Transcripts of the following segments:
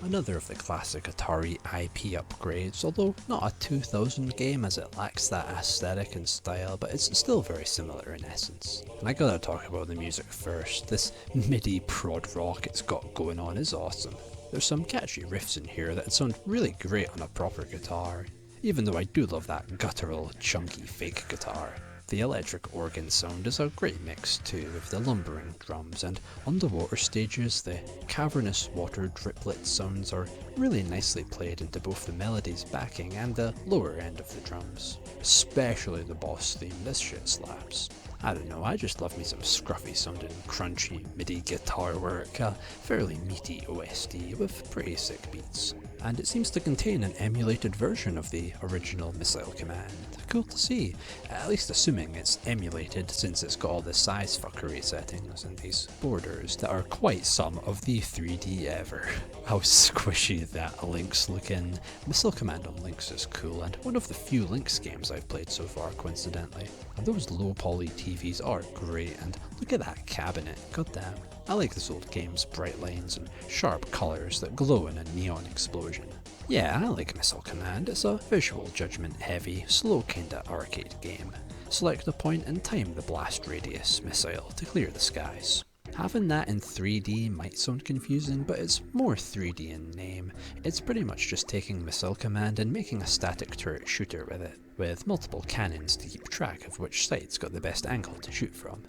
Another of the classic Atari IP upgrades, although not a 2000 game as it lacks that aesthetic and style, but it's still very similar in essence. And I gotta talk about the music first. This MIDI prod rock it's got going on is awesome. There's some catchy riffs in here that sound really great on a proper guitar, even though I do love that guttural, chunky fake guitar. The electric organ sound is a great mix too, of the lumbering drums, and on the water stages the cavernous water driplet sounds are really nicely played into both the melody's backing and the lower end of the drums. Especially the boss theme, this shit slaps. I don't know, I just love me some scruffy sounding crunchy MIDI guitar work, a fairly meaty OST with pretty sick beats. And it seems to contain an emulated version of the original Missile Command. Cool to see, at least assuming it's emulated since it's got all the size fuckery settings and these borders that are quite some of the 3D ever. How squishy that Lynx look in. Missile Command on Lynx is cool and one of the few Lynx games I've played so far coincidentally. And those low poly TVs are great, and look at that cabinet, goddamn. I like this old game's bright lines and sharp colours that glow in a neon explosion. Yeah, I like Missile Command, it's a visual judgment heavy, slow kinda arcade game. Select a point and time the blast radius missile to clear the skies. Having that in 3D might sound confusing, but it's more 3D in name. It's pretty much just taking Missile Command and making a static turret shooter with it, with multiple cannons to keep track of which side's got the best angle to shoot from.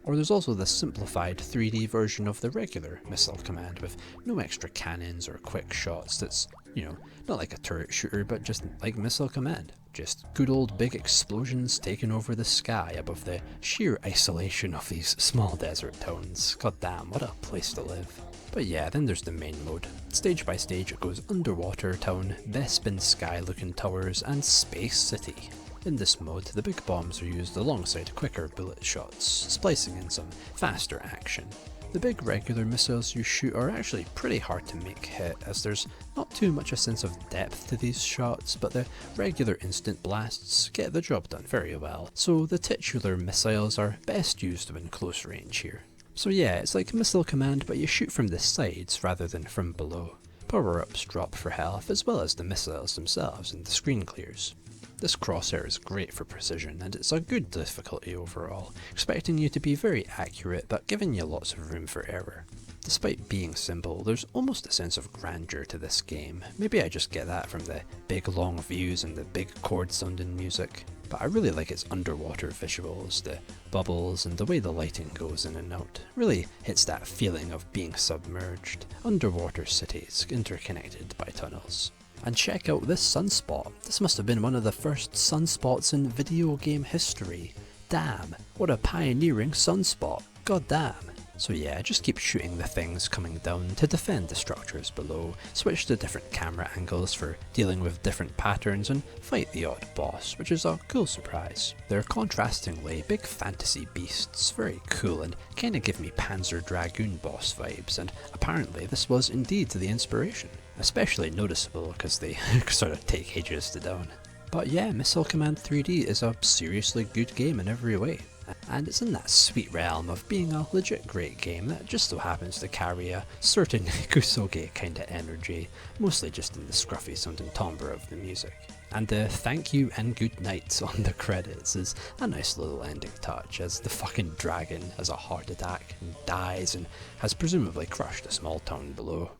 Or there's also the simplified 3D version of the regular Missile Command with no extra cannons or quick shots that's, not like a turret shooter but just like Missile Command. Just good old big explosions taking over the sky above the sheer isolation of these small desert towns. God damn, what a place to live. But yeah, then there's the main mode. Stage by stage it goes underwater town, Bespin sky looking towers and space city. In this mode, the big bombs are used alongside quicker bullet shots, splicing in some faster action. The big regular missiles you shoot are actually pretty hard to make hit, as there's not too much a sense of depth to these shots, but the regular instant blasts get the job done very well, so the titular missiles are best used when close range here. So yeah, it's like Missile Command, but you shoot from the sides rather than from below. Power-ups drop for health, as well as the missiles themselves and the screen clears. This crosshair is great for precision, and it's a good difficulty overall, expecting you to be very accurate but giving you lots of room for error. Despite being simple, there's almost a sense of grandeur to this game. Maybe I just get that from the big long views and the big chord sounding music, but I really like its underwater visuals, the bubbles and the way the lighting goes in and out. Really hits that feeling of being submerged, underwater cities interconnected by tunnels. And check out this sunspot. This must have been one of the first sunspots in video game history. Damn, what a pioneering sunspot. God damn. So yeah, just keep shooting the things coming down to defend the structures below, switch to different camera angles for dealing with different patterns, and fight the odd boss, which is a cool surprise. They're contrastingly big fantasy beasts, very cool, and kinda give me Panzer Dragoon boss vibes, and apparently this was indeed the inspiration. Especially noticeable because they sort of take ages to down. But yeah, Missile Command 3D is a seriously good game in every way. And it's in that sweet realm of being a legit great game that just so happens to carry a certain Kusoge kinda energy, mostly just in the scruffy sounding timbre of the music. And the thank you and good night on the credits is a nice little ending touch, as the fucking dragon has a heart attack and dies and has presumably crushed a small town below.